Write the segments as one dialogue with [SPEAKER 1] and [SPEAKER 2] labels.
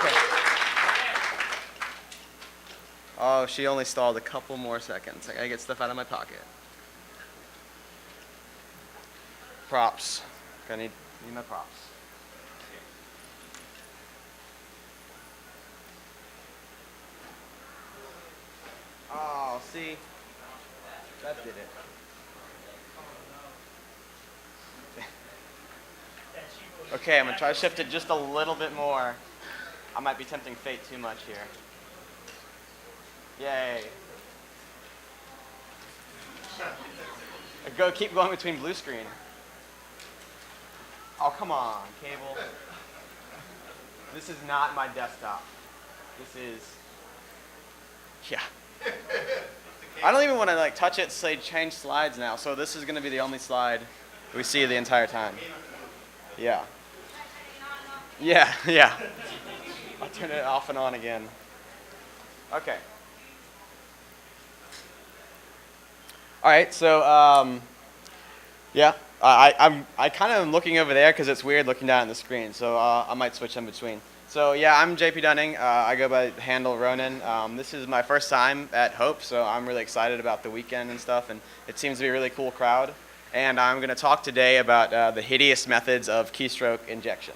[SPEAKER 1] Okay. Oh, she only stalled a couple more seconds. I gotta get stuff out of my pocket. Props. I need my props. Oh, see? That did it. Okay, I'm gonna try to shift it just a little bit more. I might be tempting fate too much here. Yay. Keep going between blue screen. Oh, come on, cable. This is not my desktop. This is, yeah. I don't even want to like touch it, say change slides now. So this is going to be the only slide we see the entire time. Yeah. Yeah. I'll turn it off and on again. Okay. All right, so yeah, I kind of am looking over there because it's weird looking down at the screen, so I might switch in between. So yeah, I'm JP Dunning. I go by the handle Ronan. This is my first time at Hope, so I'm really excited about the weekend and stuff, and it seems to be a really cool crowd. And I'm going to talk today about the hideous methods of keystroke injection.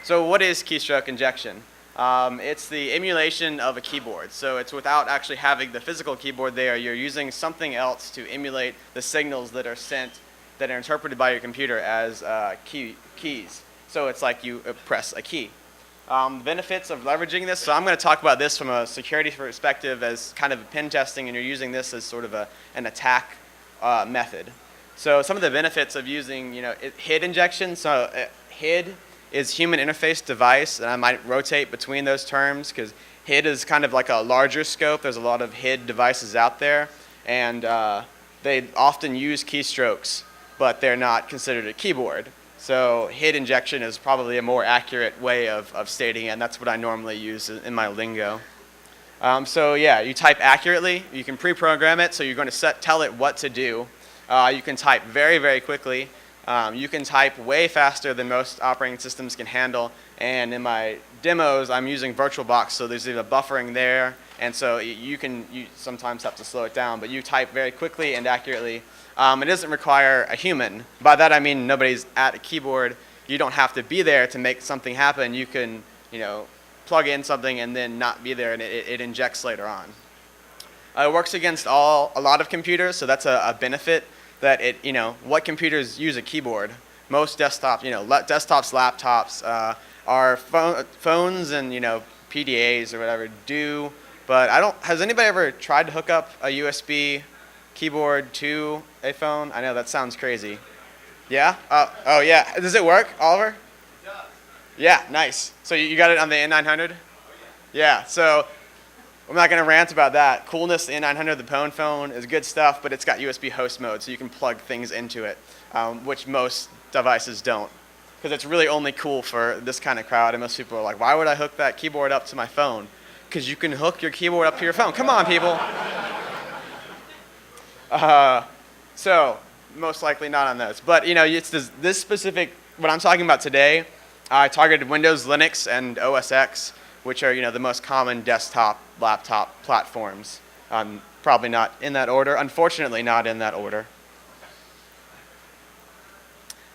[SPEAKER 1] So what is keystroke injection? It's the emulation of a keyboard. So it's without actually having the physical keyboard there. You're using something else to emulate the signals that are sent, that are interpreted by your computer as keys. So it's like you press a key. The benefits of leveraging this, so I'm going to talk about this from a security perspective as kind of pen testing, and you're using this as sort of an attack method. So some of the benefits of using, HID injection, so HID is human interface device, and I might rotate between those terms because HID is kind of like a larger scope. There's a lot of HID devices out there, and they often use keystrokes, but they're not considered a keyboard. So HID injection is probably a more accurate way of stating it, and that's what I normally use in my lingo. So yeah, you type accurately. You can pre-program it, so you're going to tell it what to do. You can type very, very quickly. You can type way faster than most operating systems can handle, and in my demos I'm using VirtualBox, so there's a buffering there, and so you sometimes have to slow it down, but you type very quickly and accurately. It doesn't require a human. By that I mean nobody's at a keyboard. You don't have to be there to make something happen. You can plug in something and then not be there, and it injects later on. It works against a lot of computers, so that's a benefit. That what computers use a keyboard? Most desktops, desktops, laptops, our phones and PDAs or whatever do. But has anybody ever tried to hook up a USB keyboard to a phone? I know that sounds crazy. Yeah? Oh yeah. Does it work, Oliver? It does. Yeah, nice. So you got it on the N900? Yeah. So I'm not going to rant about that. Coolness, the N900, the Pwn phone is good stuff, but it's got USB host mode, so you can plug things into it, which most devices don't. Because it's really only cool for this kind of crowd, and most people are like, why would I hook that keyboard up to my phone? Because you can hook your keyboard up to your phone. Come on, people. So most likely not on those. But it's this specific, what I'm talking about today, I targeted Windows, Linux, and OS X, which are the most common desktop, laptop platforms. Probably not in that order. Unfortunately, not in that order.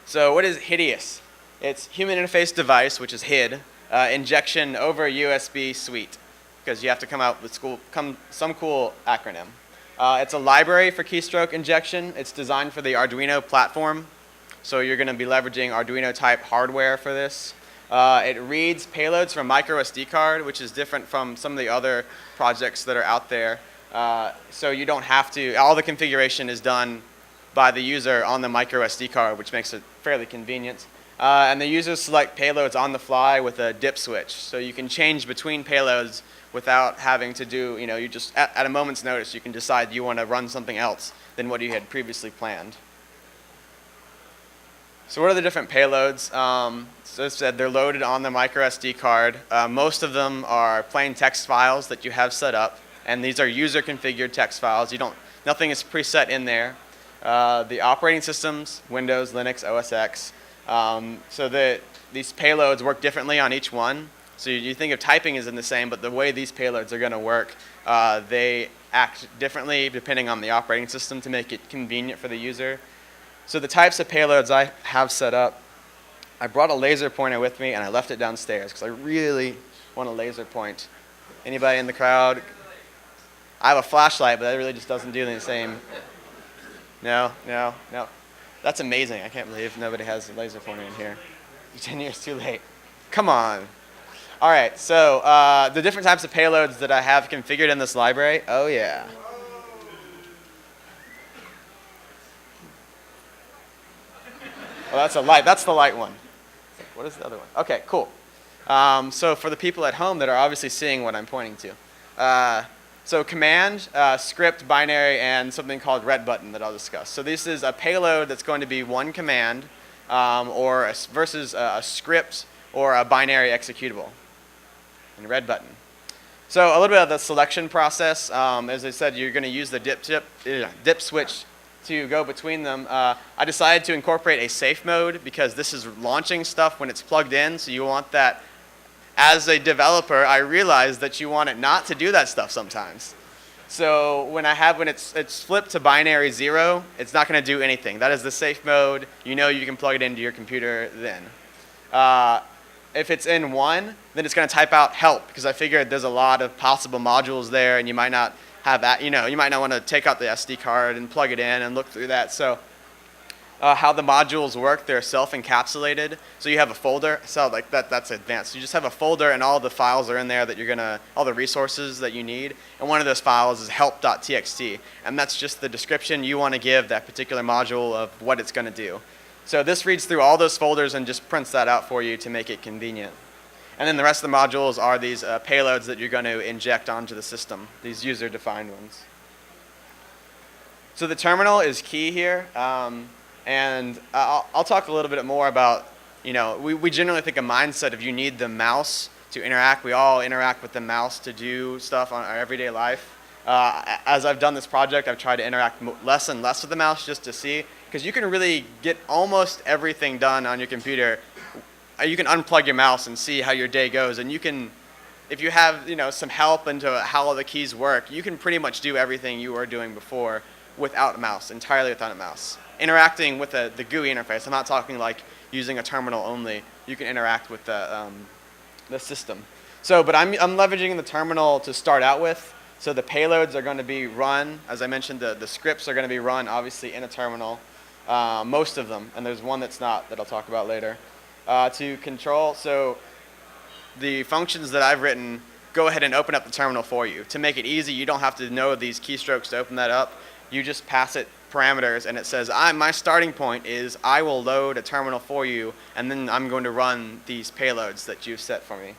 [SPEAKER 1] So what is hideous? It's human interface device, which is HID, injection over a USB suite, because you have to come out with some cool acronym. It's a library for keystroke injection. It's designed for the Arduino platform, so you're going to be leveraging Arduino type hardware for this. It reads payloads from micro SD card, which is different from some of the other projects that are out there. So you don't have to, all the configuration is done by the user on the micro SD card, which makes it fairly convenient. And the users select payloads on the fly with a dip switch. So you can change between payloads without having to do, you just, at a moment's notice, you can decide you want to run something else than what you had previously planned. So what are the different payloads? So as I said, they're loaded on the micro SD card. Most of them are plain text files that you have set up, and these are user configured text files. Nothing is preset in there. The operating systems, Windows, Linux, OS X. So these payloads work differently on each one. So you think of typing as in the same, but the way these payloads are going to work, they act differently depending on the operating system to make it convenient for the user. So the types of payloads I have set up, I brought a laser pointer with me and I left it downstairs because I really want a laser point. Anybody in the crowd? I have a flashlight, but that really just doesn't do the same. No. That's amazing. I can't believe nobody has a laser pointer in here. 10 years too late. Come on. All right, so the different types of payloads that I have configured in this library. Oh, yeah. Well, that's a light. That's the light one. What is the other one? Okay, cool. So for the people at home that are obviously seeing what I'm pointing to. So command, script, binary, and something called RedButton that I'll discuss. So this is a payload that's going to be one command versus a script or a binary executable in RedButton. So a little bit of the selection process. As I said, you're going to use the dip switch to go between them. I decided to incorporate a safe mode because this is launching stuff when it's plugged in, so you want that. As a developer, I realized that you want it not to do that stuff sometimes. So when it's flipped to binary 0, it's not going to do anything. That is the safe mode. You know you can plug it into your computer then. If it's in 1, then it's going to type out help because I figured there's a lot of possible modules there, and you might not have that. You might not want to take out the SD card and plug it in and look through that. So how the modules work, they're self-encapsulated. So you have a folder. So like that's advanced. You just have a folder and all the files are in there that all the resources that you need. And one of those files is help.txt. And that's just the description you want to give that particular module of what it's going to do. So this reads through all those folders and just prints that out for you to make it convenient. And then the rest of the modules are these payloads that you're going to inject onto the system, these user-defined ones. So the terminal is key here. And I'll talk a little bit more about, we generally think a mindset of you need the mouse to interact. We all interact with the mouse to do stuff on our everyday life. As I've done this project, I've tried to interact less and less with the mouse just to see, because you can really get almost everything done on your computer. You can unplug your mouse and see how your day goes, and you can, if you have some help into how all the keys work, you can pretty much do everything you were doing before without a mouse, entirely without a mouse. Interacting with the GUI interface. I'm not talking like using a terminal only. You can interact with the system. So, but I'm leveraging the terminal to start out with. So the payloads are going to be run, as I mentioned, the scripts are going to be run obviously in a terminal, most of them, and there's one that's not that I'll talk about later. To control, so the functions that I've written go ahead and open up the terminal for you. To make it easy, you don't have to know these keystrokes to open that up. You just pass it parameters and it says, my starting point is I will load a terminal for you and then I'm going to run these payloads that you've set for me.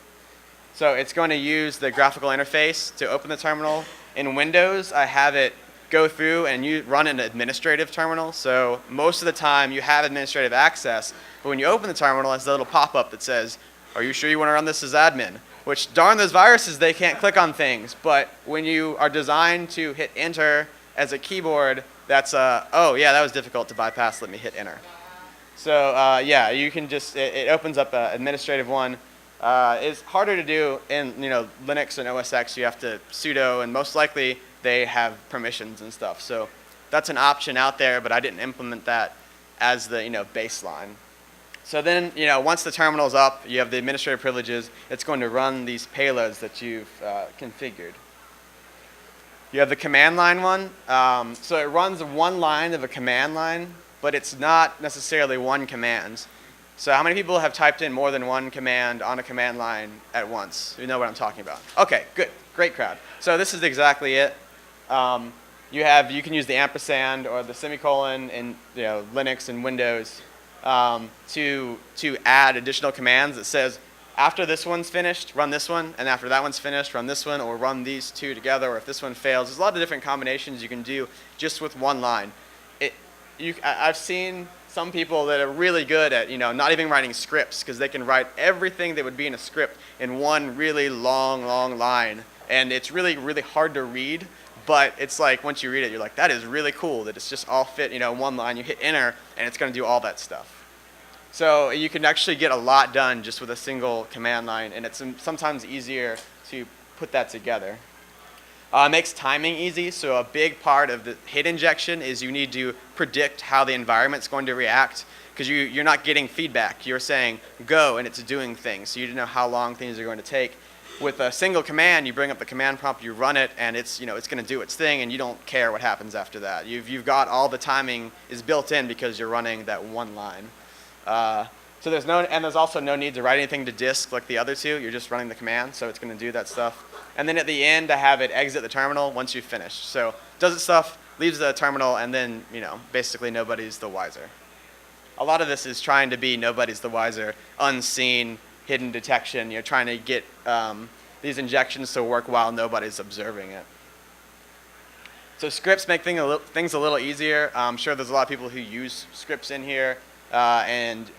[SPEAKER 1] So it's going to use the graphical interface to open the terminal. In Windows, I have it go through and you run an administrative terminal. So most of the time you have administrative access, but when you open the terminal, it's a little pop-up that says, are you sure you want to run this as admin? Which darn those viruses, they can't click on things. But when you are designed to hit enter as a keyboard, that's oh yeah, that was difficult to bypass, let me hit enter. So yeah, you can just, it opens up an administrative one. It's harder to do in Linux and OS X. You have to sudo, and most likely they have permissions and stuff. So that's an option out there, but I didn't implement that as the baseline. So then once the terminal's up, you have the administrative privileges. It's going to run these payloads that you've configured. You have the command line one. So it runs one line of a command line, but it's not necessarily one command. So how many people have typed in more than one command on a command line at once? You know what I'm talking about. Okay, good, great crowd. So this is exactly it. You can use the ampersand or the semicolon in Linux and Windows to add additional commands that says, after this one's finished, run this one, and after that one's finished, run this one, or run these two together, or if this one fails. There's a lot of different combinations you can do just with one line. I've seen some people that are really good at not even writing scripts, because they can write everything that would be in a script in one really long line, and it's really, really hard to read. But it's like once you read it, you're like, that is really cool that it's just all fit in one line. You hit enter, and it's going to do all that stuff. So you can actually get a lot done just with a single command line, and it's sometimes easier to put that together. It makes timing easy, so a big part of the hit injection is you need to predict how the environment's going to react, because you're not getting feedback. You're saying go, and it's doing things, so you don't know how long things are going to take. With a single command, you bring up the command prompt, you run it, and it's going to do its thing, and you don't care what happens after that. You've got all the timing is built in because you're running that one line. So there's also no need to write anything to disk like the other two. You're just running the command, so it's going to do that stuff. And then at the end, I have it exit the terminal once you've finished. So does its stuff, leaves the terminal, and then basically nobody's the wiser. A lot of this is trying to be nobody's the wiser, unseen, hidden detection. You're trying to get these injections to work while nobody's observing it. So scripts make things a little easier. I'm sure there's a lot of people who use scripts in here, and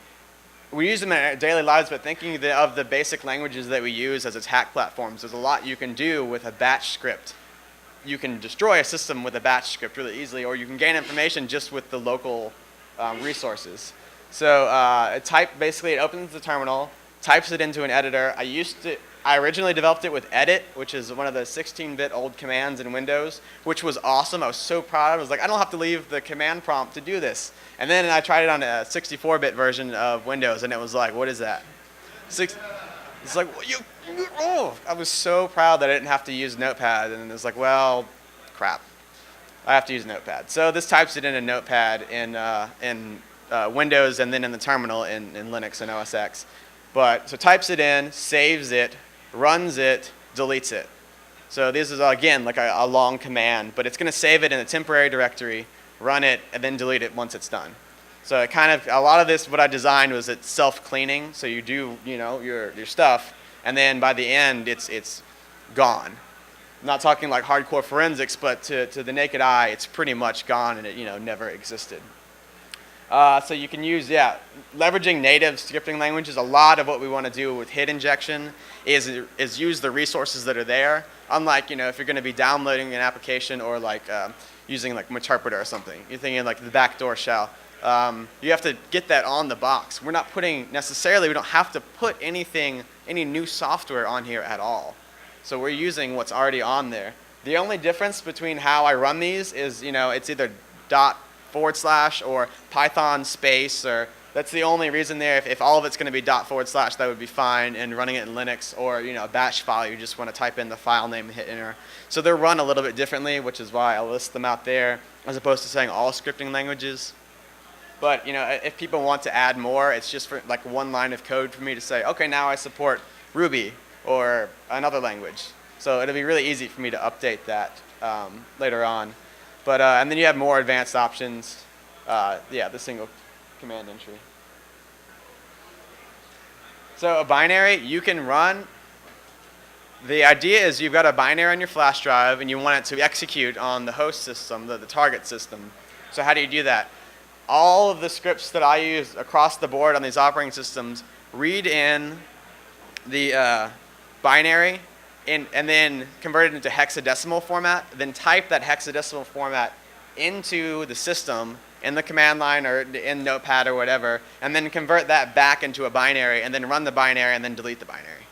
[SPEAKER 1] we use them in our daily lives, but thinking of the basic languages that we use as attack platforms, there's a lot you can do with a batch script. You can destroy a system with a batch script really easily, or you can gain information just with the local resources. So basically it opens the terminal, types it into an editor. I originally developed it with edit, which is one of the 16-bit old commands in Windows, which was awesome. I was so proud. I was like, I don't have to leave the command prompt to do this. And then I tried it on a 64-bit version of Windows, and it was like, what is that? It's like, I was so proud that I didn't have to use Notepad, and it was like, well, crap. I have to use Notepad. So this types it in a Notepad in Windows and then in the terminal in Linux and OS X. So types it in, saves it, runs it, deletes it. So this is, again, like a long command, but it's going to save it in a temporary directory, run it, and then delete it once it's done. So a lot of this, what I designed was it's self-cleaning. So you do, your stuff, and then by the end, it's gone. I'm not talking like hardcore forensics, but to the naked eye, it's pretty much gone, and it never existed. So you can use, leveraging native scripting languages. A lot of what we want to do with hit injection is use the resources that are there. Unlike, if you're going to be downloading an application or like using like Meterpreter or something. You're thinking like the backdoor shell. You have to get that on the box. We don't have to put any new software on here at all. So we're using what's already on there. The only difference between how I run these is, it's either / or Python space, or that's the only reason there. If all of it's going to be / that would be fine, and running it in Linux or a batch file, you just want to type in the file name and hit enter. So they're run a little bit differently, which is why I list them out there as opposed to saying all scripting languages. But if people want to add more, it's just for like one line of code for me to say, okay, now I support Ruby or another language. So it'll be really easy for me to update that later on. But and then you have more advanced options. The single command entry. So a binary you can run. The idea is you've got a binary on your flash drive and you want it to execute on the host system, the target system. So how do you do that? All of the scripts that I use across the board on these operating systems read in the binary and then convert it into hexadecimal format, then type that hexadecimal format into the system in the command line or in Notepad or whatever, and then convert that back into a binary, and then run the binary, and then delete the binary.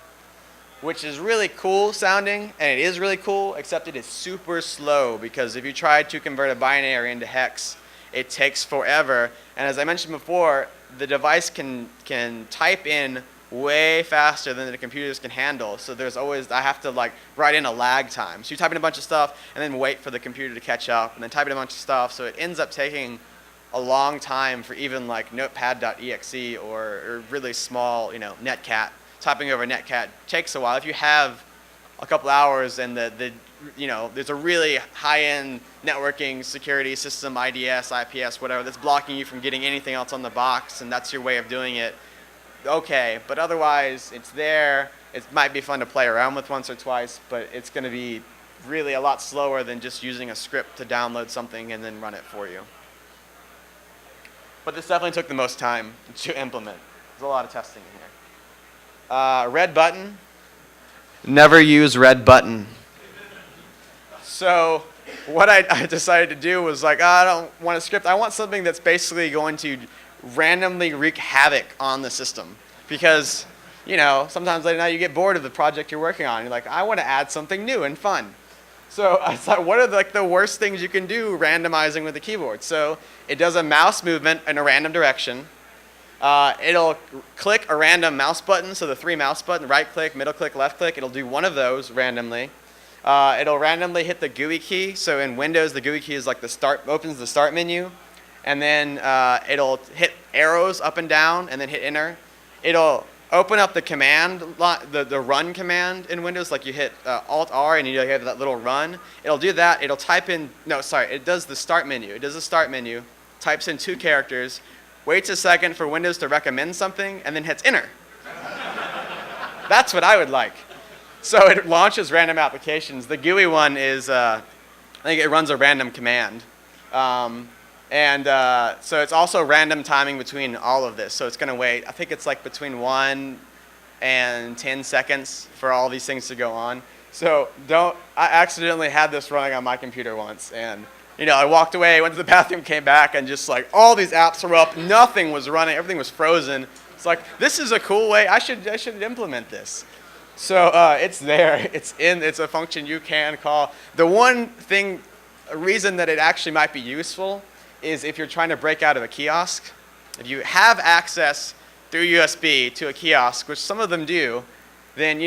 [SPEAKER 1] Which is really cool sounding, and it is really cool, except it is super slow, because if you try to convert a binary into hex, it takes forever. And as I mentioned before, the device can type in way faster than the computers can handle. So I have to like write in a lag time. So you type in a bunch of stuff and then wait for the computer to catch up and then type in a bunch of stuff. So it ends up taking a long time for even like notepad.exe or really small, netcat. Typing over netcat takes a while. If you have a couple hours and there's a really high-end networking security system, IDS, IPS, whatever, that's blocking you from getting anything else on the box, and that's your way of doing it, okay, but otherwise it's there. It might be fun to play around with once or twice, but it's going to be really a lot slower than just using a script to download something and then run it for you. But this definitely took the most time to implement. There's a lot of testing in here. RedButton. Never use RedButton. So what I decided to do was like, I don't want a script. I want something that's basically going to randomly wreak havoc on the system. Because, sometimes late at night you get bored of the project you're working on. You're like, I want to add something new and fun. So I thought, what are the worst things you can do randomizing with the keyboard? So it does a mouse movement in a random direction. It'll click a random mouse button, so the 3 mouse buttons, right click, middle click, left click, it'll do one of those randomly. It'll randomly hit the GUI key. So in Windows, the GUI key is like opens the start menu. And then it'll hit arrows up and down and then hit enter. It'll open up the command, the run command in Windows, like you hit Alt-R and you have that little run. It'll do that. It'll type in, it does the start menu. It does the start menu, types in 2 characters, waits a second for Windows to recommend something, and then hits enter. That's what I would like. So it launches random applications. The GUI one is, I think it runs a random command. So it's also random timing between all of this. So it's going to wait, I think it's like between 1 and 10 seconds for all these things to go on. So I accidentally had this running on my computer once. And, I walked away, went to the bathroom, came back, and just like all these apps were up. Nothing was running. Everything was frozen. It's like, this is a cool way. I should implement this. So it's there. It's a function you can call. The one reason that it actually might be useful is if you're trying to break out of a kiosk. If you have access through USB to a kiosk, which some of them do, then,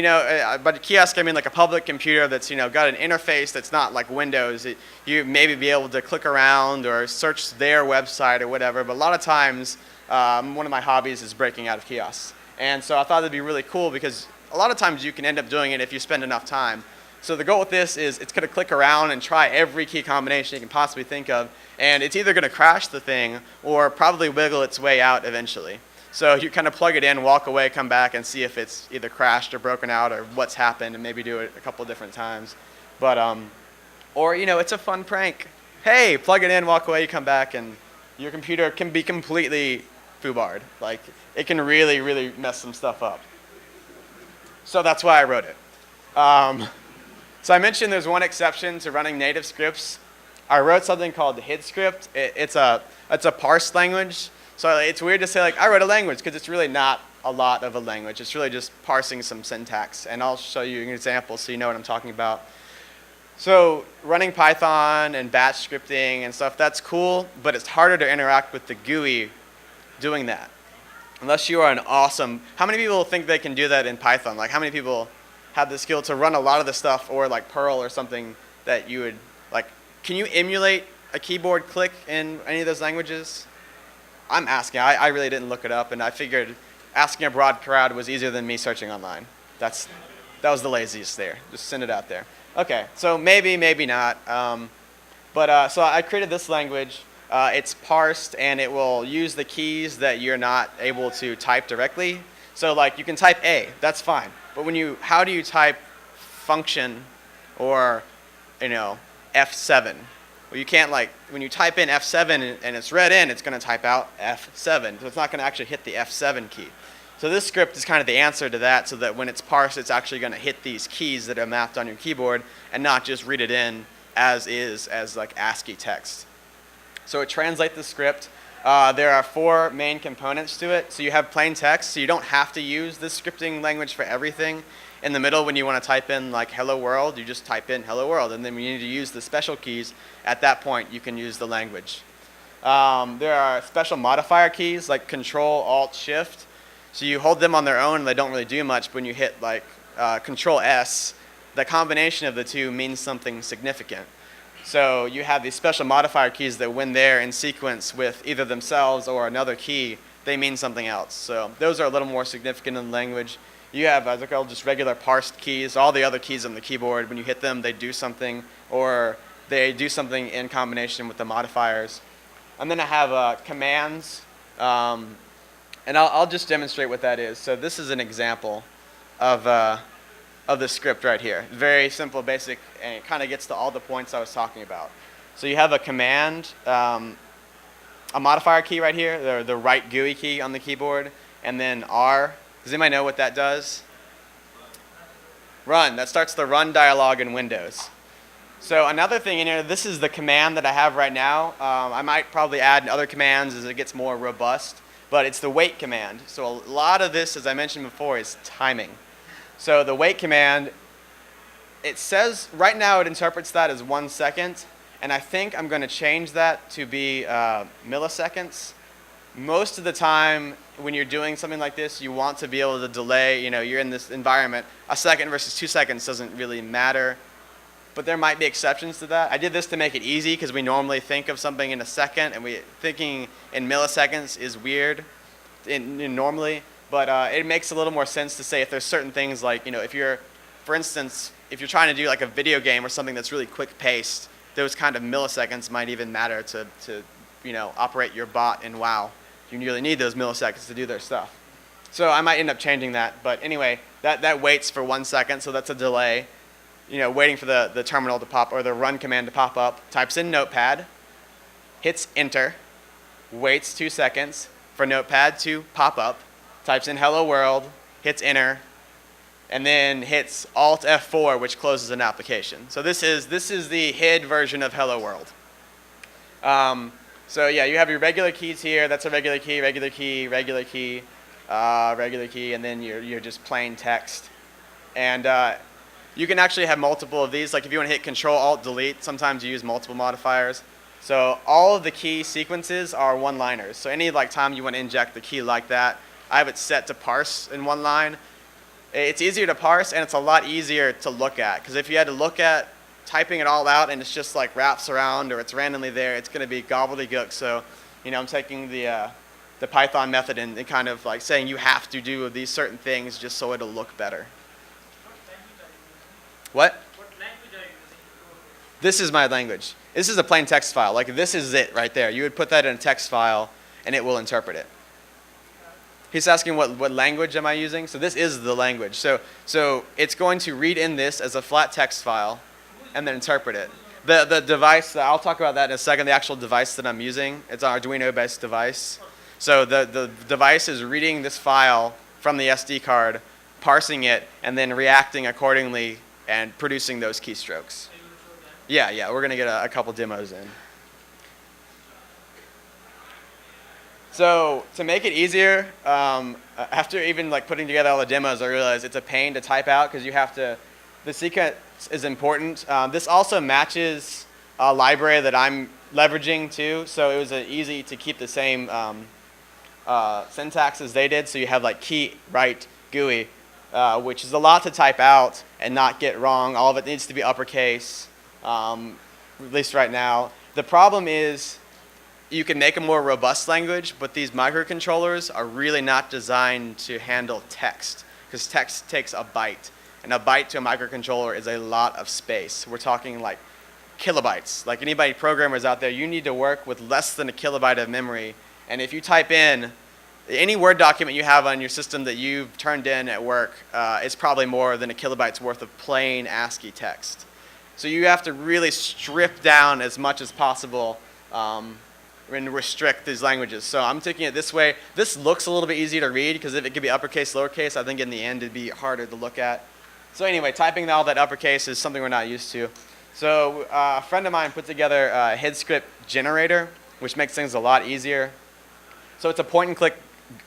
[SPEAKER 1] by a kiosk I mean like a public computer that's, got an interface that's not like Windows. You maybe be able to click around or search their website or whatever, but a lot of times one of my hobbies is breaking out of kiosks. And so I thought it'd be really cool because a lot of times you can end up doing it if you spend enough time. So the goal with this is it's going to click around and try every key combination you can possibly think of, and it's either going to crash the thing or probably wiggle its way out eventually. So you kind of plug it in, walk away, come back, and see if it's either crashed or broken out or what's happened, and maybe do it a couple different times. But or it's a fun prank. Hey, plug it in, walk away, you come back, and your computer can be completely foobarred. Like it can really, really mess some stuff up. So that's why I wrote it. So I mentioned there's one exception to running native scripts. I wrote something called the HID script. It's a parsed language. So it's weird to say like I wrote a language because it's really not a lot of a language. It's really just parsing some syntax. And I'll show you an example so you know what I'm talking about. So running Python and batch scripting and stuff, that's cool, but it's harder to interact with the GUI doing that. Unless you are an awesome, how many people think they can do that in Python? Like how many people have the skill to run a lot of the stuff, or like Perl or something that you would like? Can you emulate a keyboard click in any of those languages? I'm asking. I really didn't look it up, and I figured asking a broad crowd was easier than me searching online. That was the laziest there. Just send it out there. Okay, so maybe not. So I created this language. It's parsed, and it will use the keys that you're not able to type directly. So like you can type A, that's fine. But how do you type function or, F7? Well, you can't when you type in F7 and it's read in, it's going to type out F7. So it's not going to actually hit the F7 key. So this script is kind of the answer to that, so that when it's parsed, it's actually going to hit these keys that are mapped on your keyboard and not just read it in as like ASCII text. So it translates the script. There are 4 main components to it. So you have plain text, so you don't have to use this scripting language for everything. In the middle, when you want to type in like hello world, you just type in hello world. And then when you need to use the special keys, at that point, you can use the language. There are special modifier keys like Control, Alt, Shift. So you hold them on their own, and they don't really do much. But when you hit like Control S, the combination of the two means something significant. So you have these special modifier keys that when they're in sequence with either themselves or another key, they mean something else. So those are a little more significant in the language. You have, as I call, just regular parsed keys. All the other keys on the keyboard, when you hit them, they do something, or they do something in combination with the modifiers. And then I have commands, and I'll just demonstrate what that is. So this is an example of the script right here. Very simple, basic, and it kind of gets to all the points I was talking about. So you have a command, a modifier key right here, the right GUI key on the keyboard, and then R. Does anybody know what that does? Run. That starts the run dialog in Windows. So another thing in here, this is the command that I have right now. I might probably add other commands as it gets more robust, but it's the wait command. So a lot of this, as I mentioned before, is timing. So the wait command, it says, right now it interprets that as 1 second, and I think I'm going to change that to be milliseconds. Most of the time, when you're doing something like this, you want to be able to delay, you're in this environment. A second versus 2 seconds doesn't really matter. But there might be exceptions to that. I did this to make it easy because we normally think of something in a second, and thinking in milliseconds is weird normally. But it makes a little more sense to say if there's certain things like, for instance, if you're trying to do like a video game or something that's really quick paced, those kind of milliseconds might even matter to operate your bot in WoW. You really need those milliseconds to do their stuff. So I might end up changing that. But anyway, that waits for 1 second, so that's a delay. Waiting for the terminal to pop, or the run command to pop up, types in Notepad, hits enter, waits 2 seconds for Notepad to pop up, types in hello world, hits enter, and then hits Alt F4, which closes an application. So this is the HID version of hello world. So yeah, you have your regular keys here. That's a regular key, regular key, regular key, regular key, and then you're just plain text. And you can actually have multiple of these. Like if you want to hit Control Alt Delete, sometimes you use multiple modifiers. So all of the key sequences are one-liners. So any time you want to inject the key like that, I have it set to parse in one line. It's easier to parse, and it's a lot easier to look at. Because if you had to look at typing it all out and it's just like wraps around or it's randomly there, it's going to be gobbledygook. So I'm taking the Python method and kind of like saying you have to do these certain things just so it'll look better. What?
[SPEAKER 2] What language are you using?
[SPEAKER 1] This is my language. This is a plain text file. Like this is it right there. You would put that in a text file and it will interpret it. He's asking what language am I using? So this is the language. So it's going to read in this as a flat text file and then interpret it. The device, I'll talk about that in a second, the actual device that I'm using. It's an Arduino-based device. So the device is reading this file from the SD card, parsing it, and then reacting accordingly and producing those keystrokes. Yeah, we're going to get a couple demos in. So to make it easier, after even putting together all the demos, I realized it's a pain to type out because you have to, the sequence is important. This also matches a library that I'm leveraging too, so it was easy to keep the same syntax as they did. So you have key, write, GUI, which is a lot to type out and not get wrong. All of it needs to be uppercase, at least right now. The problem is you can make a more robust language, but these microcontrollers are really not designed to handle text, because text takes a byte, and a byte to a microcontroller is a lot of space. We're talking kilobytes. Like anybody programmers out there, you need to work with less than a kilobyte of memory, and if you type in any Word document you have on your system that you've turned in at work, it's probably more than a kilobyte's worth of plain ASCII text. So you have to really strip down as much as possible and restrict these languages. So I'm taking it this way. This looks a little bit easier to read because if it could be uppercase, lowercase, I think in the end it'd be harder to look at. So anyway, typing all that uppercase is something we're not used to. So a friend of mine put together a HID script generator, which makes things a lot easier. So it's a point-and-click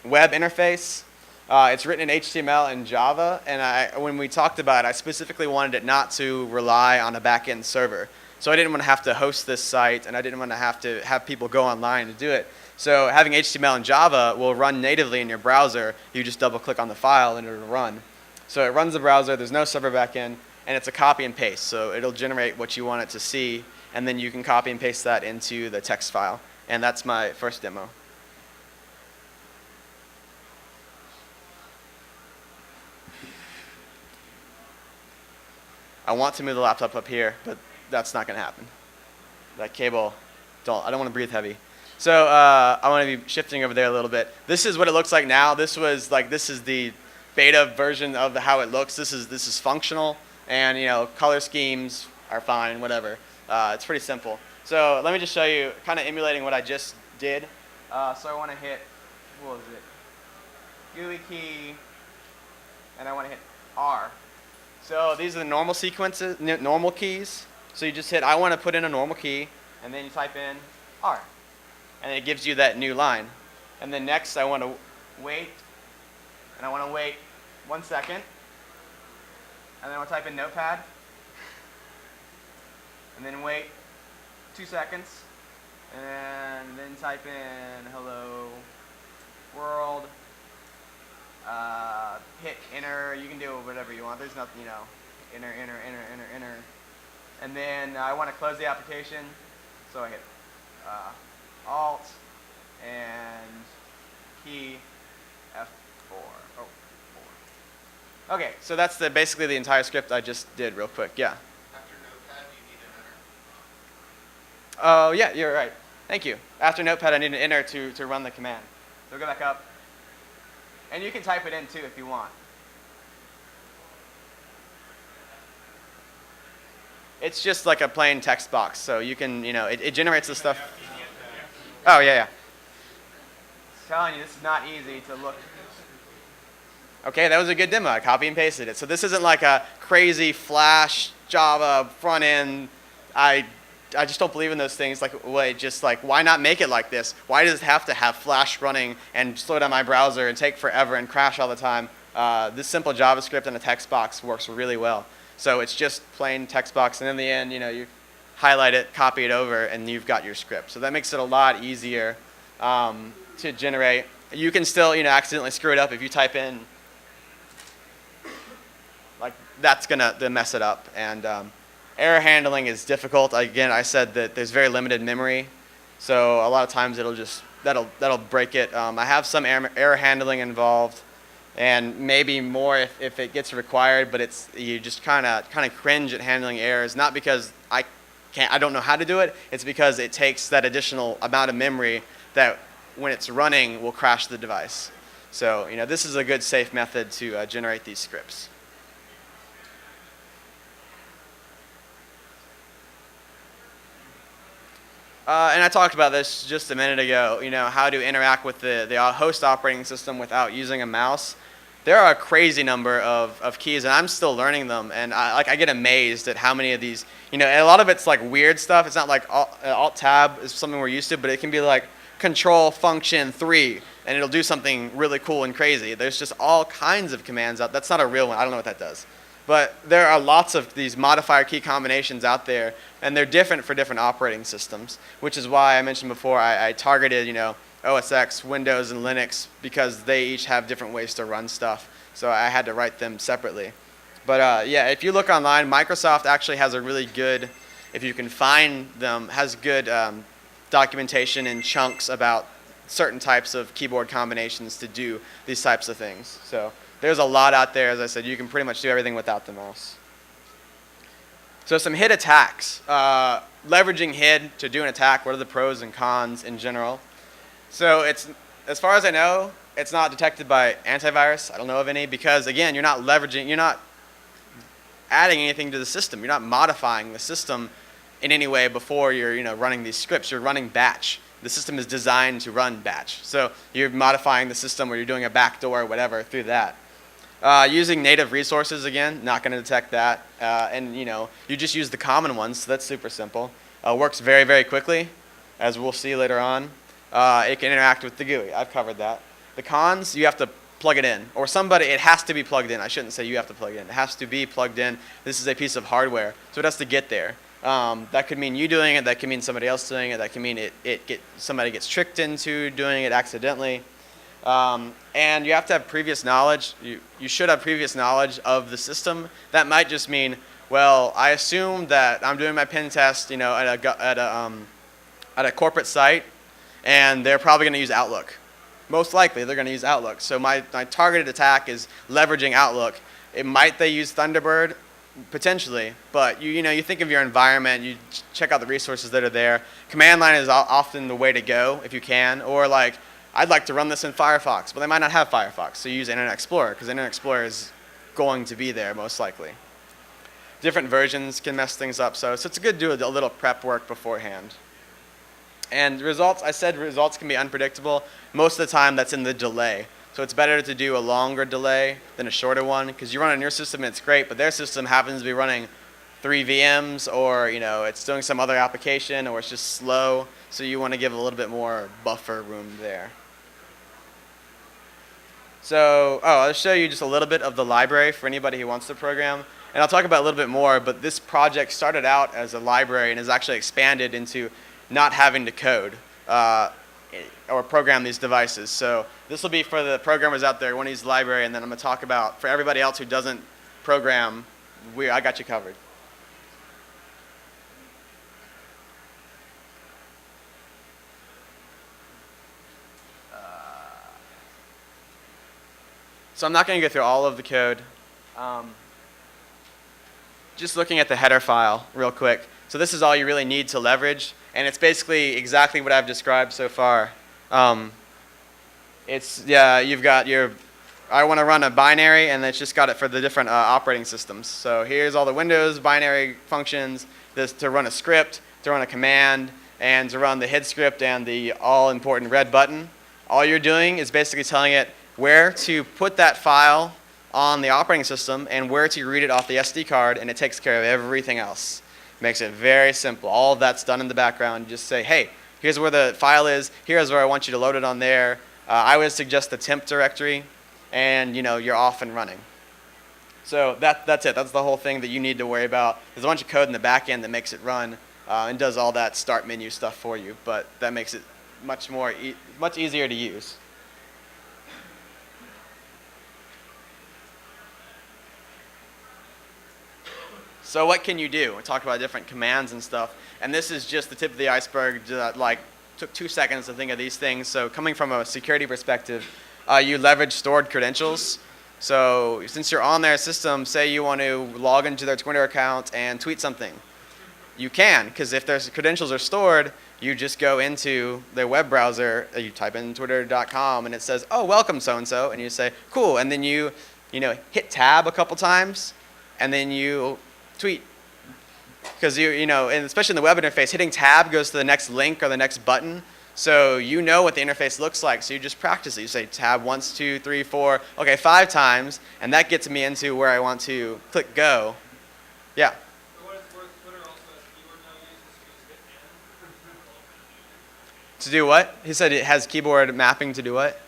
[SPEAKER 1] web interface. It's written in HTML and Java, and when we talked about it, I specifically wanted it not to rely on a back-end server. So I didn't want to have to host this site, and I didn't want to have people go online to do it. So having HTML and Java will run natively in your browser. You just double-click on the file, and it'll run. So it runs the browser. There's no server backend, and it's a copy and paste. So it'll generate what you want it to see, and then you can copy and paste that into the text file. And that's my first demo. I want to move the laptop up here, but that's not going to happen. That cable, I don't want to breathe heavy. So I want to be shifting over there a little bit. This is what it looks like now. This is the beta version of how it looks. This is functional, and color schemes are fine, whatever. It's pretty simple. So let me just show you, kind of emulating what I just did. So I want to hit, what was it? GUI key, and I want to hit R. So these are the normal sequences, normal keys. So you just hit, I want to put in a normal key, and then you type in R. And it gives you that new line. And then next, I want to wait, and I want to wait 1 second. And then I want to type in Notepad. And then wait 2 seconds. And then type in hello world. Hit enter. You can do whatever you want. There's nothing, you know, enter. And then I want to close the application. So I hit Alt and key F4. Oh, 4. Okay, so that's basically the entire script I just did real quick. Yeah.
[SPEAKER 2] After Notepad, you need an enter.
[SPEAKER 1] Oh, yeah, you're right. Thank you. After Notepad, I need an enter to run the command. So go back up. And you can type it in, too, if you want. It's just like a plain text box. So you can, you know, it generates the stuff. Oh, yeah. I'm telling you, this is not easy to look. Okay, that was a good demo. I copy and pasted it. So this isn't like a crazy Flash, Java, front end. I just don't believe in those things. Why not make it like this? Why does it have to have Flash running and slow down my browser and take forever and crash all the time? This simple JavaScript and a text box works really well. So it's just plain text box, and in the end, you know, you highlight it, copy it over, and you've got your script. So that makes it a lot easier to generate. You can still, you know, accidentally screw it up if you type in, like, that's gonna mess it up. And error handling is difficult. Again, I said that there's very limited memory, so a lot of times that'll break it. I have some error handling involved, and maybe more if it gets required. But you just kind of cringe at handling errors, not because I don't know how to do it. It's because it takes that additional amount of memory that when it's running will crash the device. So, you know, this is a good safe method to generate these scripts. And I talked about this just a minute ago, you know, how to interact with the host operating system without using a mouse. There are a crazy number of keys, and I'm still learning them. And I get amazed at how many of these, you know, and a lot of it's like weird stuff. It's not like Alt-Tab is something we're used to, but it can be like Control Function 3, and it'll do something really cool and crazy. There's just all kinds of commands out. That's not a real one. I don't know what that does. But there are lots of these modifier key combinations out there, and they're different for different operating systems, which is why I mentioned before I targeted, you know, OS X, Windows, and Linux, because they each have different ways to run stuff. So I had to write them separately. But yeah, if you look online, Microsoft actually has a really good, if you can find them, has good documentation in chunks about certain types of keyboard combinations to do these types of things. So there's a lot out there. As I said, you can pretty much do everything without the mouse. So some HID attacks. Leveraging HID to do an attack, what are the pros and cons in general? So it's, as far as I know, it's not detected by antivirus. I don't know of any, because again, you're not leveraging, you're not adding anything to the system. You're not modifying the system in any way before you're, you know, running these scripts. You're running batch. The system is designed to run batch. So you're modifying the system, or you're doing a backdoor or whatever through that. Using native resources, again, not going to detect that. And, you know, you just use the common ones, so that's super simple. Works very, very quickly, as we'll see later on. It can interact with the GUI. I've covered that. The cons, you have to plug it in. Or somebody, it has to be plugged in. I shouldn't say you have to plug it in. It has to be plugged in. This is a piece of hardware, so it has to get there. That could mean you doing it. That could mean somebody else doing it. That could mean somebody gets tricked into doing it accidentally. And you have to have previous knowledge. You should have previous knowledge of the system. That might just mean, well, I assume that I'm doing my pen test, you know, at a corporate site, and they're probably going to use Outlook. Most likely, they're going to use Outlook. So my targeted attack is leveraging Outlook. Might they use Thunderbird? Potentially, but you think of your environment, you check out the resources that are there. Command line is often the way to go if you can, or like, I'd like to run this in Firefox, but they might not have Firefox, so you use Internet Explorer, because Internet Explorer is going to be there most likely. Different versions can mess things up, so it's good to do a little prep work beforehand. And results, I said results can be unpredictable. Most of the time that's in the delay. So it's better to do a longer delay than a shorter one, because you run on your system and it's great, but their system happens to be running 3 VMs, or it's doing some other application, or it's just slow. So you want to give a little bit more buffer room there. So, I'll show you just a little bit of the library for anybody who wants to program. And I'll talk about a little bit more, but this project started out as a library and has actually expanded into not having to code or program these devices. So this will be for the programmers out there who want to use the library, and then I'm going to talk about, for everybody else who doesn't program, I got you covered. So I'm not going to go through all of the code. Just looking at the header file real quick. So this is all you really need to leverage, and it's basically exactly what I've described so far. You've got I want to run a binary, and it's just got it for the different operating systems. So here's all the Windows binary functions, this to run a script, to run a command, and to run the HID script and the all-important RedButton. All you're doing is basically telling it where to put that file on the operating system and where to read it off the SD card, and it takes care of everything else. Makes it very simple. All of that's done in the background. You just say, hey, here's where the file is. Here's where I want you to load it on there. I would suggest the temp directory, and you're off and running. So that's it. That's the whole thing that you need to worry about. There's a bunch of code in the back end that makes it run and does all that start menu stuff for you, but that makes it much easier to use. So what can you do? We talked about different commands and stuff, and this is just the tip of the iceberg. Took 2 seconds to think of these things. So coming from a security perspective, you leverage stored credentials. So since you're on their system, say you want to log into their Twitter account and tweet something. You can, because if their credentials are stored, you just go into their web browser, you type in twitter.com, and it says, oh, welcome so-and-so, and you say, cool, and then you hit tab a couple times, and then you tweet. Because and especially in the web interface, hitting tab goes to the next link or the next button. So you know what the interface looks like. So you just practice it. You say tab 1, 2, 3, 4, okay, 5 times, and that gets me into where I want to click go. Yeah.
[SPEAKER 2] For what it's worth, Twitter also has keyboard now uses hit N.
[SPEAKER 1] To do what? He said it has keyboard mapping to do what?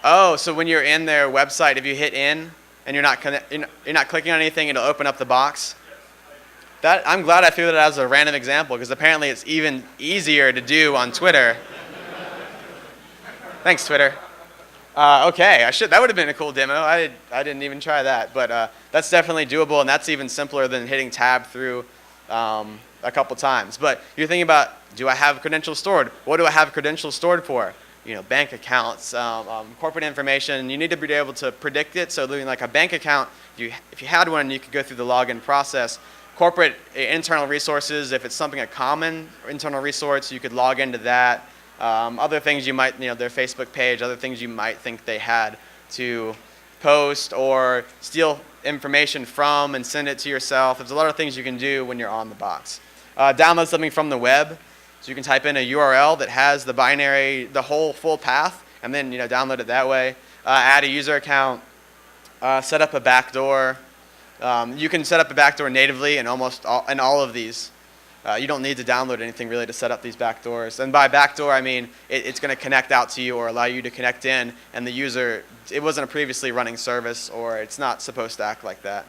[SPEAKER 1] Oh, so when you're in their website, if you hit in and you're not clicking on anything, it'll open up the box. I'm glad I threw that as a random example, because apparently it's even easier to do on Twitter. Thanks, Twitter. Okay, that would have been a cool demo. I didn't even try that, but that's definitely doable, and that's even simpler than hitting tab through a couple times. But you're thinking about, do I have credentials stored? What do I have credentials stored for? Bank accounts, corporate information. You need to be able to predict it. So doing like a bank account, if you had one, you could go through the login process. Corporate internal resources, if it's something a common internal resource, you could log into that. Other things you might, their Facebook page, other things you might think they had to post or steal information from and send it to yourself. There's a lot of things you can do when you're on the box. Download something from the web. So you can type in a URL that has the binary, the whole full path, and then download it that way. Add a user account. Set up a backdoor. You can set up a backdoor natively in all of these. You don't need to download anything really to set up these backdoors. And by backdoor, I mean it's going to connect out to you or allow you to connect in, and the user, it wasn't a previously running service, or it's not supposed to act like that.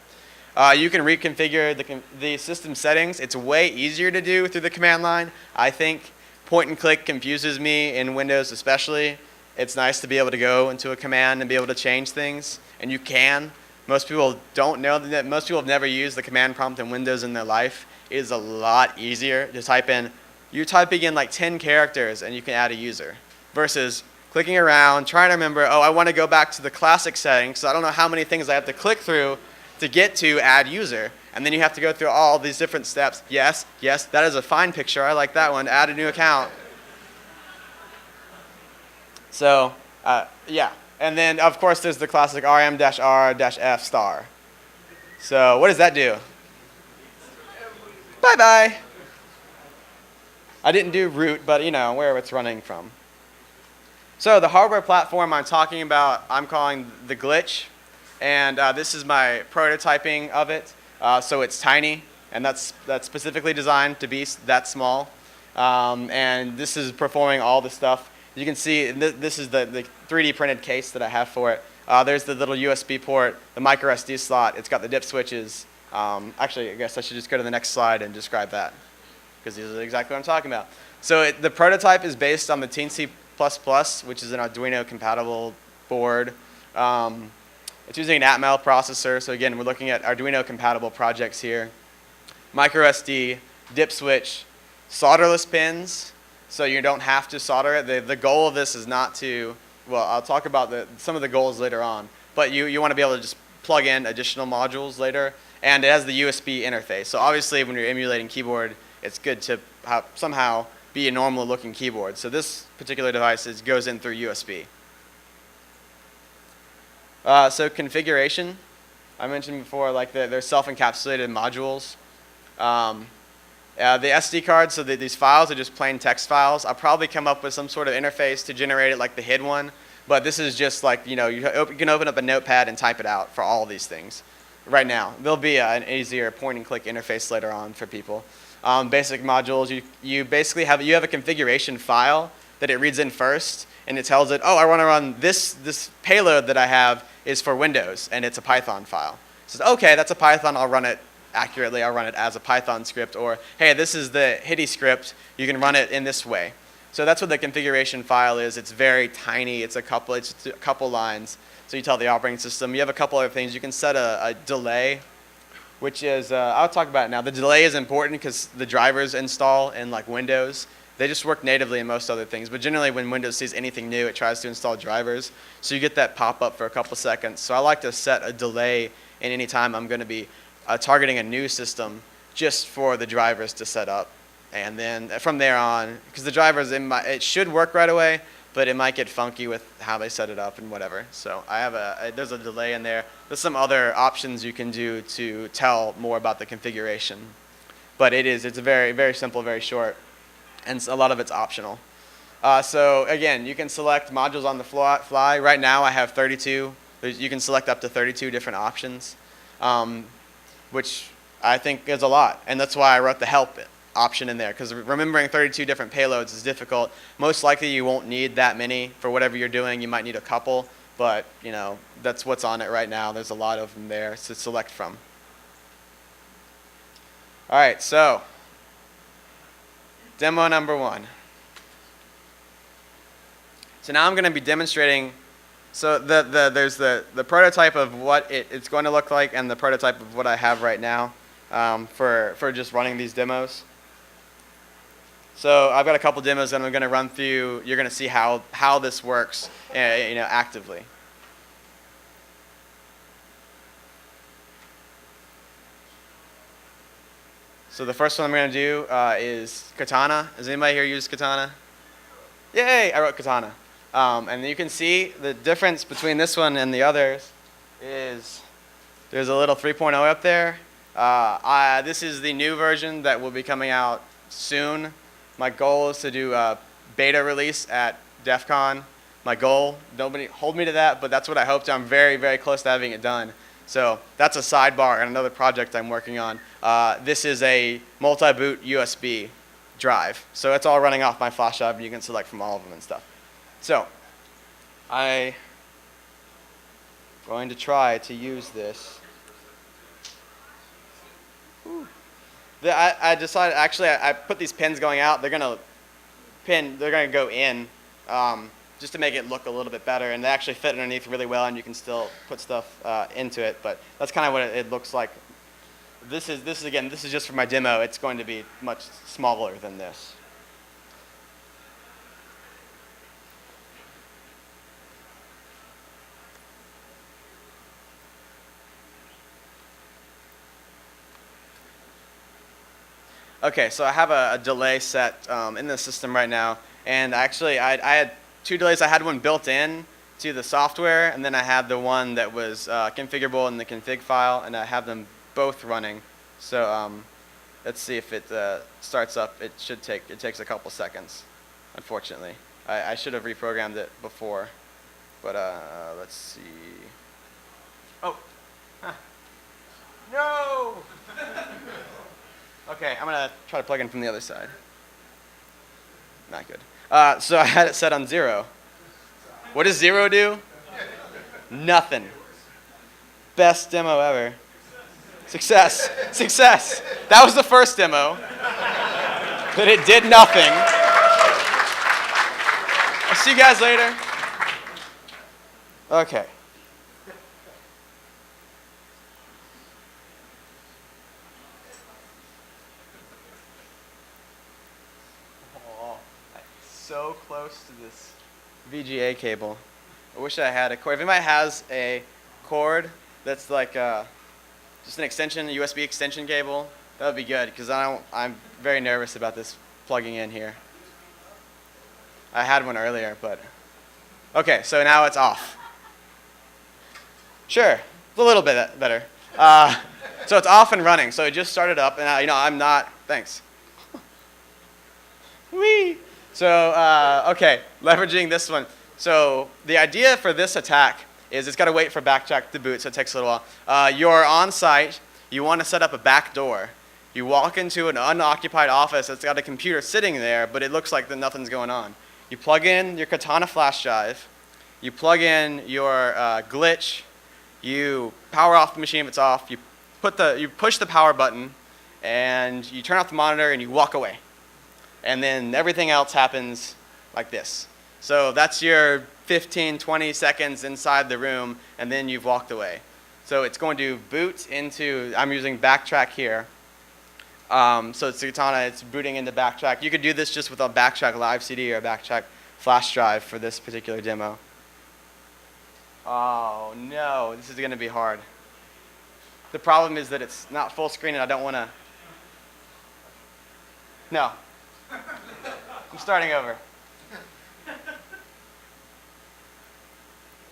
[SPEAKER 1] You can reconfigure the system settings. It's way easier to do through the command line. I think point and click confuses me in Windows especially. It's nice to be able to go into a command and be able to change things, and you can. Most people don't know that. Most people have never used the command prompt in Windows in their life. It is a lot easier to type in. You're typing in like 10 characters and you can add a user, versus clicking around, trying to remember, oh, I want to go back to the classic settings, so I don't know how many things I have to click through to get to add user. And then you have to go through all these different steps. Yes, that is a fine picture. I like that one. Add a new account. So, yeah. And then, of course, there's the classic rm-r-f star. So what does that do? Bye-bye. I didn't do root, but where it's running from. So the hardware platform I'm talking about, I'm calling the glitch. And this is my prototyping of it. So it's tiny, and that's specifically designed to be that small. And this is performing all the stuff. You can see this is the 3D printed case that I have for it. There's the little USB port, the micro SD slot. It's got the dip switches. Actually, I guess I should just go to the next slide and describe that, because this is exactly what I'm talking about. So the prototype is based on the Teensy++, which is an Arduino compatible board. It's using an Atmel processor. So again, we're looking at Arduino compatible projects here. Micro SD, dip switch, solderless pins, so you don't have to solder it. The goal of this is not to, well, I'll talk about some of the goals later on, but you want to be able to just plug in additional modules later, and it has the USB interface. So obviously when you're emulating keyboard, it's good to somehow be a normal looking keyboard. So this particular device goes in through USB. So configuration, I mentioned before, like they're self-encapsulated modules. The SD cards, so these files are just plain text files. I'll probably come up with some sort of interface to generate it like the HID one, but this is just like, you can open up a notepad and type it out for all of these things right now. There'll be an easier point and click interface later on for people. Basic modules, you basically have a configuration file that it reads in first, and it tells it, oh, I want to run this payload that I have is for Windows, and it's a Python file. It says, okay, that's a Python, I'll run it accurately, I'll run it as a Python script, or hey, this is the HIDIOUS script, you can run it in this way. So that's what the configuration file is. It's very tiny, it's a couple lines. So you tell the operating system, you have a couple other things. You can set a delay, which is, I'll talk about it now. The delay is important because the drivers install in like Windows. They just work natively in most other things, but generally when Windows sees anything new, it tries to install drivers. So you get that pop-up for a couple seconds. So I like to set a delay in any time I'm going to be targeting a new system just for the drivers to set up. And then from there on, because the drivers, it should work right away, but it might get funky with how they set it up and whatever. So I have there's a delay in there. There's some other options you can do to tell more about the configuration. But it's very, very simple, very short, and a lot of it's optional. So again, you can select modules on the fly. Right now I have 32. You can select up to 32 different options, which I think is a lot. And that's why I wrote the help option in there, because remembering 32 different payloads is difficult. Most likely you won't need that many for whatever you're doing. You might need a couple, but that's what's on it right now. There's a lot of them there to select from. All right, so demo number 1. So now I'm going to be demonstrating. So there's the prototype of what it's going to look like, and the prototype of what I have right now for just running these demos. So I've got a couple demos that I'm going to run through. You're going to see how this works, actively. So the first one I'm going to do is Katana. Has anybody here used Katana? Yay! I wrote Katana. And you can see the difference between this one and the others is there's a little 3.0 up there. This is the new version that will be coming out soon. My goal is to do a beta release at DEF CON. My goal, nobody hold me to that, but that's what I hope to. I'm very, very close to having it done. So that's a sidebar and another project I'm working on. This is a multi-boot USB drive. So it's all running off my flash drive, and you can select from all of them and stuff. So I'm going to try to use this. I decided, actually, I put these pins going out. They're going to go in just to make it look a little bit better. And they actually fit underneath really well, and you can still put stuff into it. But that's kind of what it looks like. This is just for my demo. It's going to be much smaller than this. Okay, so I have a delay set in the system right now, and actually I had 2 delays. I had one built in to the software, and then I had the one that was configurable in the config file, and I have them both running. So let's see if it starts up. It takes a couple seconds, unfortunately. I should have reprogrammed it before, but let's see. Oh. Huh. No! Okay, I'm going to try to plug in from the other side. Not good. So I had it set on 0. What does 0 do? Nothing. Best demo ever. Success. Success. That was the first demo. But it did nothing. I'll see you guys later. Okay. Oh, so close to this VGA cable. I wish I had a cord. If anybody has a cord that's like just an extension, a USB extension cable, that would be good because I'm very nervous about this plugging in here. I had one earlier, but okay. So now it's off. Sure, a little bit better. So it's off and running. So it just started up, and I'm not. Thanks. Whee! So okay, leveraging this one. So the idea for this attack is it's got to wait for Backtrack to boot, so it takes a little while. You're on site. You want to set up a back door. You walk into an unoccupied office that's got a computer sitting there, but it looks like nothing's going on. You plug in your Katana flash drive. You plug in your glitch. You power off the machine if it's off. You push the power button, and you turn off the monitor, and you walk away. And then everything else happens like this. So that's your 15, 20 seconds inside the room, and then you've walked away. So it's going to boot into, I'm using Backtrack here. So it's Katana, it's booting into Backtrack. You could do this just with a Backtrack live CD or a Backtrack flash drive for this particular demo. Oh no, this is going to be hard. The problem is that it's not full screen and I don't want to. No. I'm starting over.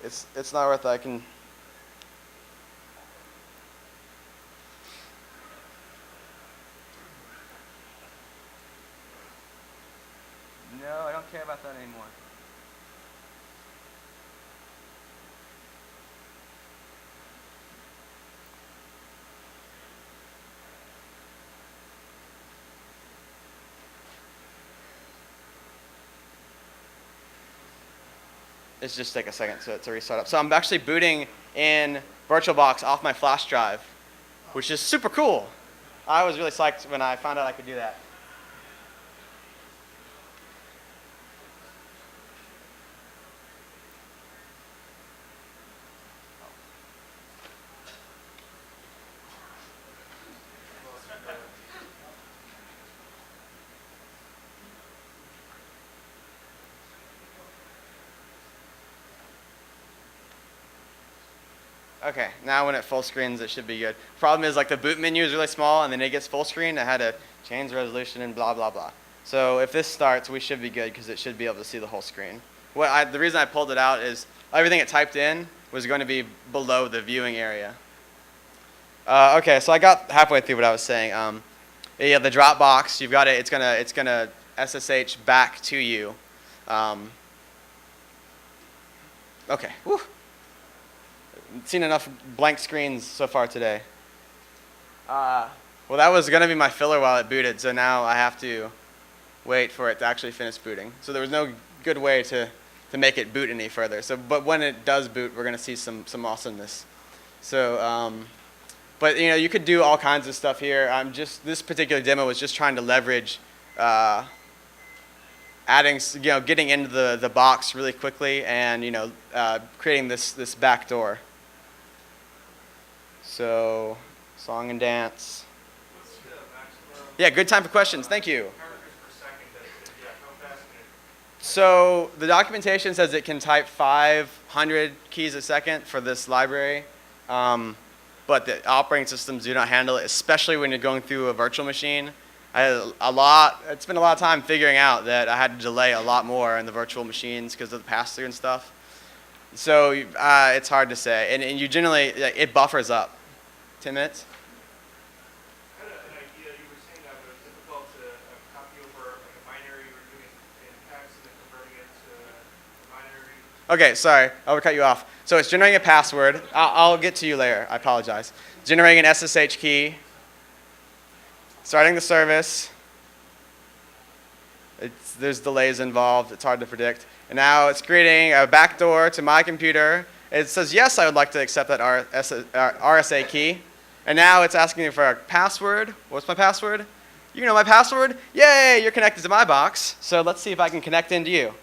[SPEAKER 1] It's not worth it. I can. No, I don't care about that anymore. It's just take a second to restart up. So I'm actually booting in VirtualBox off my flash drive, which is super cool. I was really psyched when I found out I could do that. Okay, now when it full screens, it should be good. Problem is, like, the boot menu is really small, and then it gets full screen. I had to change the resolution and blah, blah, blah. So if this starts, we should be good because it should be able to see the whole screen. The reason I pulled it out is everything it typed in was going to be below the viewing area. Okay, so I got halfway through what I was saying. Yeah, the Dropbox, you've got it. It's gonna SSH back to you. Okay. Whew. Seen enough blank screens so far today. Well, that was going to be my filler while it booted, so now I have to wait for it to actually finish booting. So there was no good way to make it boot any further. So, but when it does boot, we're going to see some awesomeness. So, but you could do all kinds of stuff here. This particular demo was just trying to leverage getting into the box really quickly and creating this back door. So, song and dance.
[SPEAKER 2] What's the maximum
[SPEAKER 1] Yeah, good time for questions. Thank you.
[SPEAKER 2] characters per second that it can, how fast can it?
[SPEAKER 1] So the documentation says it can type 500 keys a second for this library, but the operating systems do not handle it, especially when you're going through a virtual machine. It's been a lot of time figuring out that I had to delay a lot more in the virtual machines because of the pass-through and stuff. So it's hard to say, and you generally, it buffers up. 10 minutes?
[SPEAKER 2] I had an idea, you were saying that it was difficult to copy over like a binary you were doing in text and then converting it to binary.
[SPEAKER 1] Okay, sorry, I'll cut you off. So it's generating a password. I'll get to you later. I apologize. Generating an SSH key. Starting the service. There's delays involved. It's hard to predict. And now it's creating a backdoor to my computer. It says, yes, I would like to accept that RSA key. And now it's asking me for a password. What's my password? You know my password? Yay, you're connected to my box. So let's see if I can connect into you.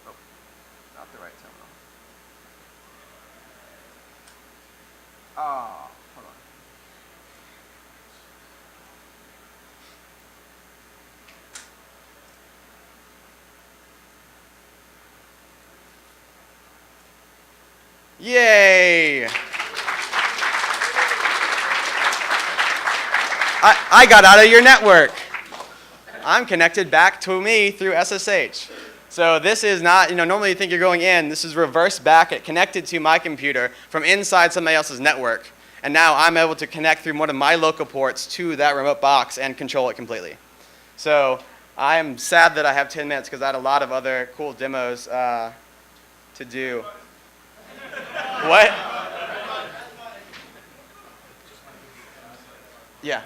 [SPEAKER 1] Oh, not the right terminal. Oh, hold on. Yay! I got out of your network. I'm connected back to me through SSH. So this is not, normally you think you're going in. This is reverse back. It connected to my computer from inside somebody else's network. And now I'm able to connect through one of my local ports to that remote box and control it completely. So I'm sad that I have 10 minutes because I had a lot of other cool demos to do. What? Yeah.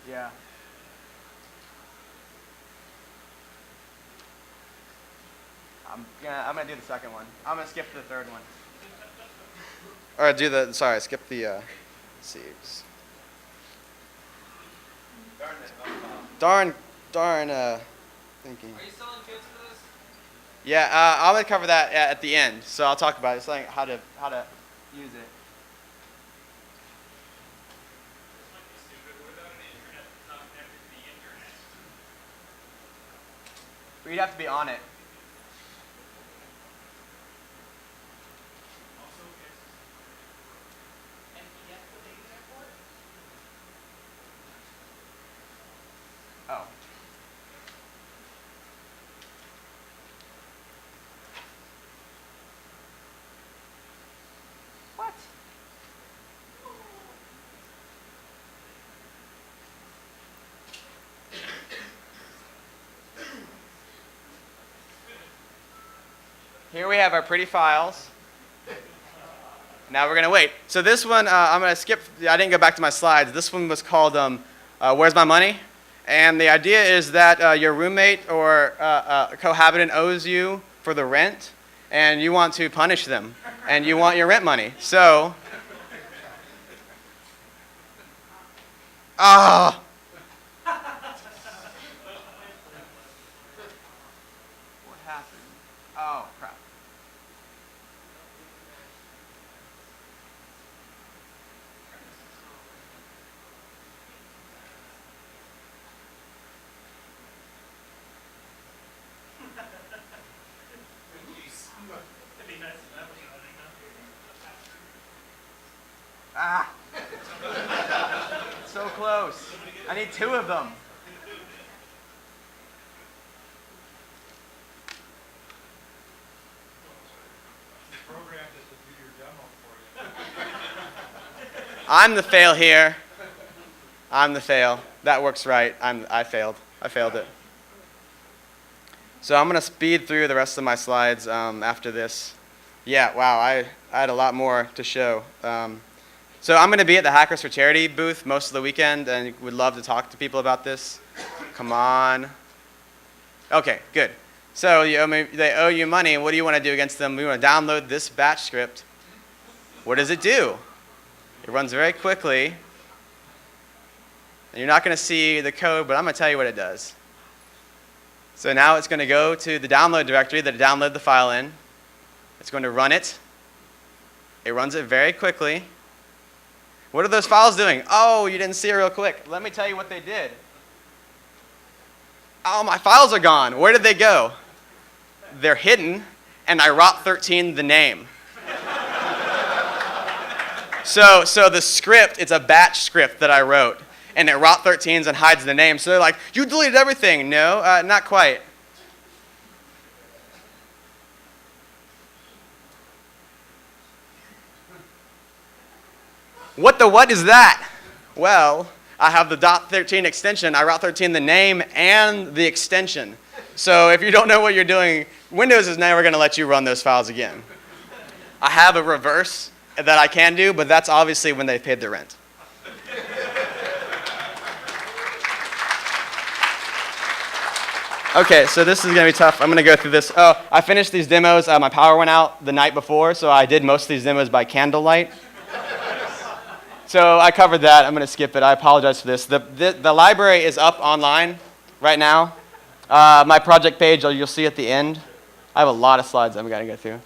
[SPEAKER 1] Yeah. I'm gonna do the second one. I'm gonna skip the third one. Or skip the, let's see. Darn, thinking.
[SPEAKER 2] Are you selling kits for this?
[SPEAKER 1] Yeah, I'm gonna cover that at the end, so I'll talk about it. It's like how to use it. But you'd have to be on it. Oh. What? Here we have our pretty files. Now we're going to wait. So this one, I'm going to skip. I didn't go back to my slides. This one was called Where's My Money? And the idea is that your roommate or cohabitant owes you for the rent, and you want to punish them, and you want your rent money. So, ah. What happened? Oh, crap. Ah. So close. I need 2 of them. I'm the fail here. I'm the fail. That works right. I failed. I failed it. So I'm going to speed through the rest of my slides after this. Yeah, wow, I had a lot more to show. So I'm going to be at the Hackers for Charity booth most of the weekend, and would love to talk to people about this. Come on. Okay, good. So they owe you money, and what do you want to do against them? We want to download this batch script. What does it do? It runs very quickly. And you're not going to see the code, but I'm going to tell you what it does. So now it's going to go to the download directory that it downloaded the file in. It's going to run it. It runs it very quickly. What are those files doing? Oh, you didn't see it real quick. Let me tell you what they did. Oh, my files are gone. Where did they go? They're hidden, and I ROT13 the name. So the script, it's a batch script that I wrote, and it ROT13s and hides the name. So they're like, you deleted everything. No, not quite. What is that? Well, I have the .13 extension. I route 13 the name and the extension. So if you don't know what you're doing, Windows is never going to let you run those files again. I have a reverse that I can do, but that's obviously when they've paid their rent. Okay, so this is going to be tough. I'm going to go through this. Oh, I finished these demos. My power went out the night before, so I did most of these demos by candlelight. So I covered that. I'm going to skip it. I apologize for this. The library is up online right now. My project page, you'll see at the end. I have a lot of slides I'm going to go through.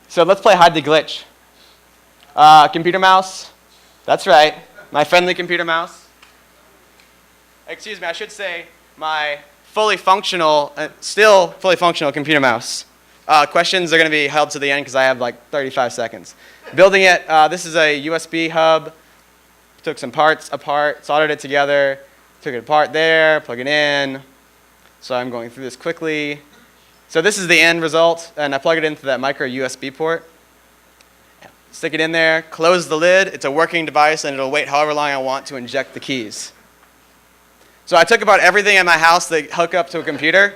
[SPEAKER 1] So let's play Hide the Glitch. Computer mouse. That's right. My friendly computer mouse. Excuse me, I should say my still fully functional computer mouse. Questions are going to be held to the end because I have like 35 seconds. Building it, this is a USB hub. Took some parts apart, soldered it together, took it apart there, plug it in. So I'm going through this quickly. So this is the end result, and I plug it into that micro USB port. Stick it in there, close the lid. It's a working device, and it'll wait however long I want to inject the keys. So I took about everything in my house that hook up to a computer.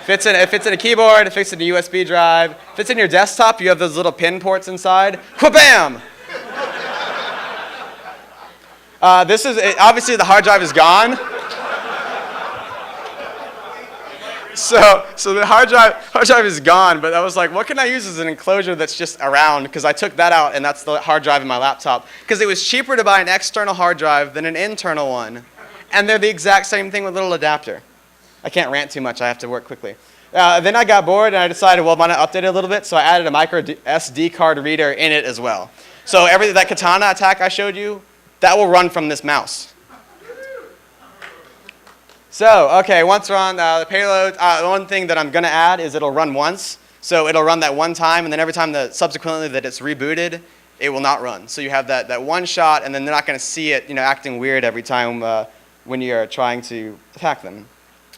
[SPEAKER 1] It fits in a keyboard, it fits in a USB drive. Fits in your desktop, you have those little pin ports inside. Wha-bam! Obviously the hard drive is gone. So the hard drive is gone, but I was like, what can I use as an enclosure that's just around? Because I took that out, and that's the hard drive in my laptop. Because it was cheaper to buy an external hard drive than an internal one. And they're the exact same thing with a little adapter. I can't rant too much. I have to work quickly. Then I got bored, and I decided, well, why not update it a little bit? So I added a micro SD card reader in it as well. So that katana attack I showed you, that will run from this mouse. So, okay, once we're on the payload, the one thing that I'm going to add is it'll run once. So it'll run that one time, and then every time subsequently that it's rebooted, it will not run. So you have that one shot, and then they're not going to see it, acting weird every time when you're trying to attack them.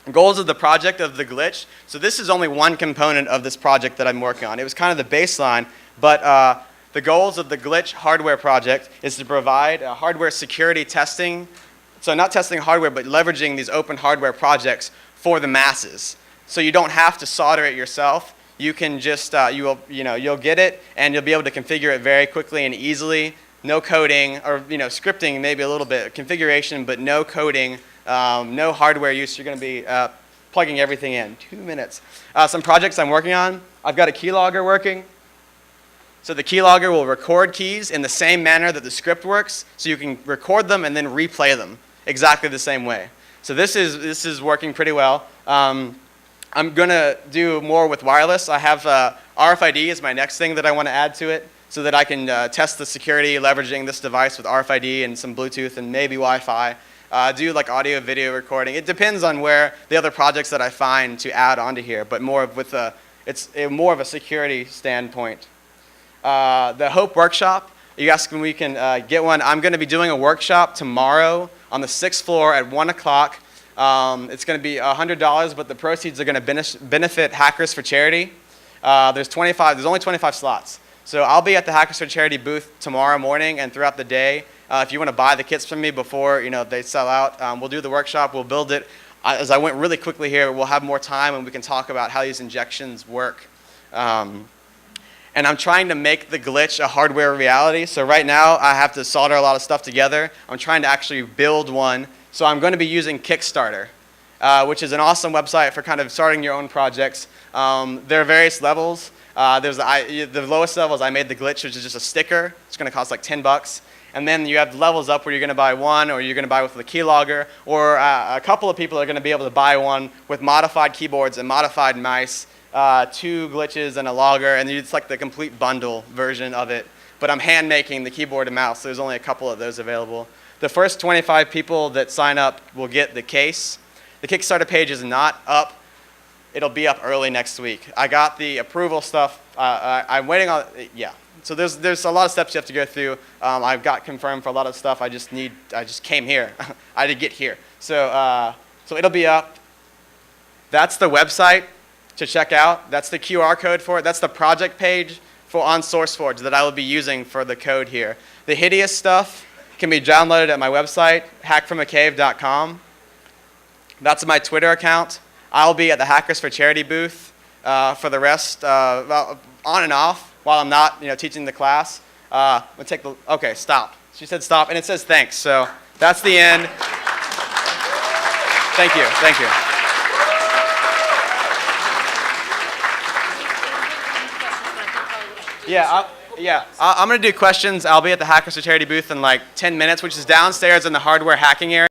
[SPEAKER 1] Goals of the project of the glitch. So this is only one component of this project that I'm working on. It was kind of the baseline, but the goals of the glitch hardware project is to provide hardware security testing. So not testing hardware, but leveraging these open hardware projects for the masses. So you don't have to solder it yourself. You can just, you'll get it, and you'll be able to configure it very quickly and easily. No coding, or scripting maybe a little bit, configuration, but no coding, no hardware use. You're going to be plugging everything in. 2 minutes. Some projects I'm working on. I've got a keylogger working. So the keylogger will record keys in the same manner that the script works, so you can record them and then replay them exactly the same way. So this is working pretty well. I'm going to do more with wireless. I have RFID is my next thing that I want to add to it, so that I can test the security leveraging this device with RFID and some Bluetooth and maybe Wi-Fi. Do like audio, video recording. It depends on where the other projects that I find to add onto here, but more with it's more of a security standpoint. The Hope Workshop, you asked when we can get one. I'm going to be doing a workshop tomorrow on the 6th floor at 1 o'clock. It's going to be $100, but the proceeds are going to benefit Hackers for Charity. There's only 25 slots. So I'll be at the Hackers for Charity booth tomorrow morning and throughout the day. If you want to buy the kits from me before they sell out, we'll do the workshop. We'll build it. As I went really quickly here, we'll have more time and we can talk about how these injections work. And I'm trying to make the glitch a hardware reality. So right now, I have to solder a lot of stuff together. I'm trying to actually build one. So I'm going to be using Kickstarter, which is an awesome website for kind of starting your own projects. There are various levels. The lowest level is I made the glitch, which is just a sticker. It's going to cost like $10. And then you have levels up where you're going to buy one, or you're going to buy with the keylogger, or a couple of people are going to be able to buy one with modified keyboards and modified mice, 2 glitches and a logger, and it's like the complete bundle version of it. But I'm hand making the keyboard and mouse, so there's only a couple of those available. The first 25 people that sign up will get the case. The Kickstarter page is not up. It'll be up early next week. I got the approval stuff. I'm waiting on, yeah. So there's a lot of steps you have to go through. I've got confirmed for a lot of stuff. I just came here. I did get here. So it'll be up. That's the website to check out. That's the QR code for it. That's the project page on SourceForge that I will be using for the code here. The hideous stuff can be downloaded at my website, hackfromacave.com. That's my Twitter account. I'll be at the Hackers for Charity booth for the rest, on and off, while I'm not, teaching the class. Okay, stop. She said stop, and it says thanks. So that's the end. Thank you. Thank you. I'm going to do questions. I'll be at the Hackers for Charity booth in like 10 minutes, which is downstairs in the hardware hacking area.